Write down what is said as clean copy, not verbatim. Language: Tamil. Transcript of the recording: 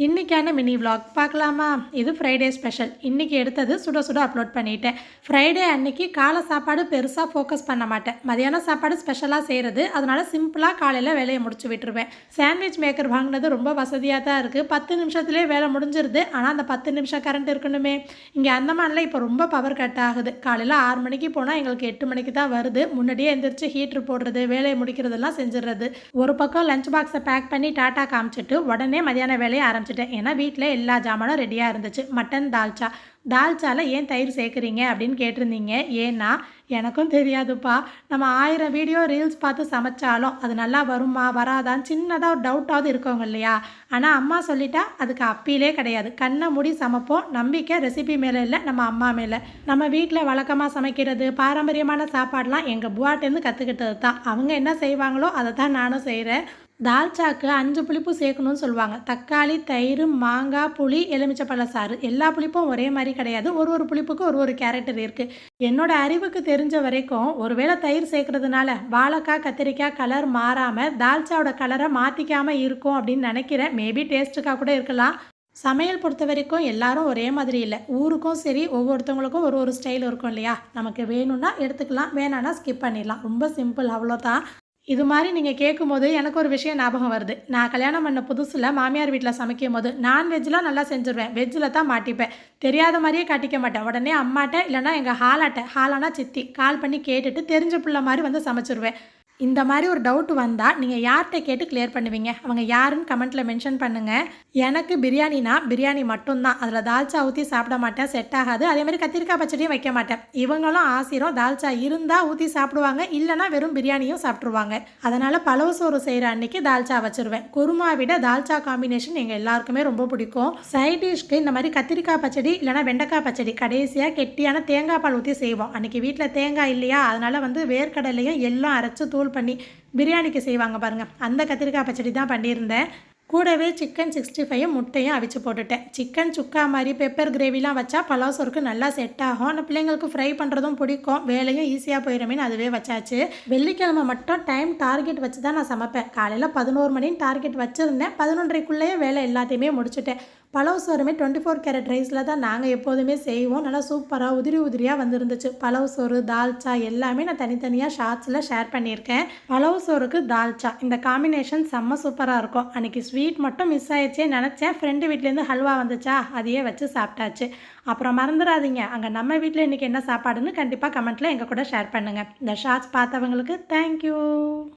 இன்றைக்கான மினி விலாக் பார்க்கலாமா? இது ஃப்ரைடே ஸ்பெஷல். இன்றைக்கி எடுத்தது சுட சுட அப்லோட் பண்ணிட்டேன். ஃப்ரைடே அன்னைக்கு காலை சாப்பாடு பெருசாக ஃபோக்கஸ் பண்ண மாட்டேன். மதியான சாப்பாடு ஸ்பெஷலாக செய்கிறது. அதனால் சிம்பிளாக காலையில் வேலையை முடிச்சு விட்டுருவேன். சாண்ட்விச் மேக்கர் வாங்கினது ரொம்ப வசதியாக தான் இருக்குது. 10 நிமிஷத்துலேயே வேலை முடிஞ்சிருது. ஆனால் அந்த 10 நிமிஷம் கரண்ட் இருக்கணுமே. இங்கே அந்தமானில் இப்போ ரொம்ப பவர் கட் ஆகுது. காலையில் 6 மணிக்கு போனால் எங்களுக்கு 8 மணிக்கு தான் வருது. முன்னாடியே எந்திரிச்சு ஹீட்ரு போடுறது, வேலையை முடிக்கிறதெல்லாம் செஞ்சிடுறது. ஒரு பக்கம் லஞ்ச் பாக்ஸை பேக் பண்ணி டாட்டா காமிச்சிட்டு உடனே மதியான வேலையை ஆரம்பிச்சிட்டேன். ஏன்னா வீட்டில் எல்லா ஜாமானும் ரெடியாக இருந்துச்சு. மட்டன் தால்ச்சாவில் ஏன் தயிர் சேர்க்குறீங்க அப்படின்னு கேட்டிருந்தீங்க. ஏன்னா எனக்கும் தெரியாதுப்பா. நம்ம 1000 வீடியோ ரீல்ஸ் பார்த்து சமைச்சாலும் அது நல்லா வருமா வராதான்னு சின்னதாக ஒரு டவுட்டாவது இருக்கவங்க இல்லையா? ஆனால் அம்மா சொல்லிட்டா அதுக்கு அப்பீலே கிடையாது. கண்ணை மூடி சமைப்போம். நம்பிக்கை ரெசிபி மேலே இல்லை, நம்ம அம்மா மேலே. நம்ம வீட்டில் வழக்கமாக சமைக்கிறது பாரம்பரியமான சாப்பாடெலாம் எங்கள் புவாட்டேருந்து கற்றுக்கிட்டது தான். அவங்க என்ன செய்வாங்களோ அதை தான் நானும் செய்கிறேன். தால்ச்சாக்கு 5 புளிப்பு சேர்க்கணும்னு சொல்லுவாங்க. தக்காளி, தயிர், மாங்காய், புளி, எலுமிச்சப்பழ சாறு. எல்லா புளிப்பும் ஒரே மாதிரி கிடையாது. ஒரு புளிப்புக்கும் ஒரு கேரக்டர் இருக்குது. என்னோட அறிவுக்கு தெரிஞ்ச வரைக்கும் ஒருவேளை தயிர் சேர்க்கறதுனால வாழைக்காய், கத்திரிக்காய் கலர் மாறாமல் தால்ச்சாவோட கலரை மாற்றிக்காமல் இருக்கும் அப்படின்னு நினைக்கிறேன். மேபி டேஸ்ட்டுக்காக கூட இருக்கலாம். சமையல் பொறுத்த வரைக்கும் எல்லாரும் ஒரே மாதிரி இல்லை. ஊருக்கும் சரி, ஒவ்வொருத்தவங்களுக்கும் ஒரு ஸ்டைல் இருக்கும் இல்லையா? நமக்கு வேணும்னா எடுத்துக்கலாம், வேணான்னா ஸ்கிப் பண்ணிடலாம். ரொம்ப சிம்பிள், அவ்வளோதான். இது மாதிரி நீங்கள் கேட்கும்போது எனக்கு ஒரு விஷயம் ஞாபகம் வருது. நான் கல்யாணம் பண்ண புதுசில் மாமியார் வீட்டில் சமைக்கும் போது நான்வெஜ்லாம் நல்லா செஞ்சுருவேன். வெஜ்ஜில் தான் மாட்டிப்பேன். தெரியாத மாதிரியே காட்டிக்க மாட்டேன். உடனே அம்மாட்ட இல்லைனா எங்கள் ஹாலானா சித்தி கால் பண்ணி கேட்டுட்டு தெரிஞ்ச பிள்ளை மாதிரி வந்து சமைச்சிருவேன். இந்த மாதிரி ஒரு டவுட் வந்தால் நீங்கள் யார்கிட்ட கேட்டு கிளியர் பண்ணுவீங்க? அவங்க யாருன்னு கமெண்ட்டில் மென்ஷன் பண்ணுங்கள். எனக்கு பிரியாணினா பிரியாணி மட்டும்தான். அதில் தால்ச்சா ஊற்றி சாப்பிட மாட்டேன், செட் ஆகாது. அதேமாதிரி கத்திரிக்காய் பச்சடியும் வைக்க மாட்டேன். இவங்களும் ஆசிரம் தால்ச்சா இருந்தால் ஊற்றி சாப்பிடுவாங்க, இல்லைனா வெறும் பிரியாணியும் சாப்பிட்ருவாங்க. அதனால் பலவு சோறு செய்கிற அன்னைக்கு தால்ச்சா வச்சுருவேன். குருமா விட தால்ச்சா காம்பினேஷன் எங்கள் எல்லாருக்குமே ரொம்ப பிடிக்கும். சைட் டிஷ்க்கு இந்த மாதிரி கத்திரிக்காய் பச்சடி இல்லைனா வெண்டைக்காய் பச்சடி கடைசியாக கெட்டியான தேங்காய் பால் ஊற்றி செய்வோம். அன்றைக்கி வீட்டில் தேங்காய் இல்லையா? அதனால் வேர்க்கடலையும் எல்லாம் அரைச்சி தூள் பண்ணி பிரியாணிக்கு செய்வாங்க பாருங்கள். அந்த கத்திரிக்காய் பச்சடி தான் பண்ணியிருந்தேன். கூடவே சிக்கன் 65 முட்டையும் அவிச்சு போட்டுட்டேன். சிக்கன் சுக்கா மாதிரி பெப்பர் கிரேவிலாம் வச்சா பலாவ் சோறுக்கு நல்லா செட் ஆகும். ஆனால் பிள்ளைங்களுக்கு ஃப்ரை பண்ணுறதும் பிடிக்கும். வேலையும் ஈஸியாக போயிடுமேன்னு அதுவே வச்சாச்சு. வெள்ளிக்கிழமை மட்டும் டைம் டார்கெட் வச்சு தான் நான் சமைப்பேன். காலையில் 11 மணின்னு டார்கெட் வச்சுருந்தேன். 11:30க்குள்ளேயே வேலை எல்லாத்தையுமே முடிச்சுட்டேன். பலவு சோறுமே 24 கேரட் ரைஸில் தான் நாங்கள் எப்போதுமே செய்வோம். நல்லா சூப்பராக உதிரியாக வந்துருந்துச்சு. பலவு சோறு, தால்ச்சா எல்லாமே நான் தனித்தனியாக ஷார்ட்ஸில் ஷேர் பண்ணியிருக்கேன். பலவு சோறுக்கு தால்ச்சா இந்த காம்பினேஷன் செம்ம சூப்பராக இருக்கும். அன்றைக்கி ஸ்வீட் மட்டும் மிஸ் ஆயிடுச்சே நினச்சேன். ஃப்ரெண்டு வீட்லேருந்து ஹல்வா வந்துச்சா, அதையே வச்சு சாப்பிட்டாச்சு. அப்புறம் மறந்துடாதீங்க, அங்கே நம்ம வீட்டில் இன்றைக்கி என்ன சாப்பாடுன்னு கண்டிப்பாக கமெண்ட்டில் எங்கள் கூட ஷேர் பண்ணுங்கள். இந்த ஷார்ட்ஸ் பார்த்தவங்களுக்கு தேங்க்யூ.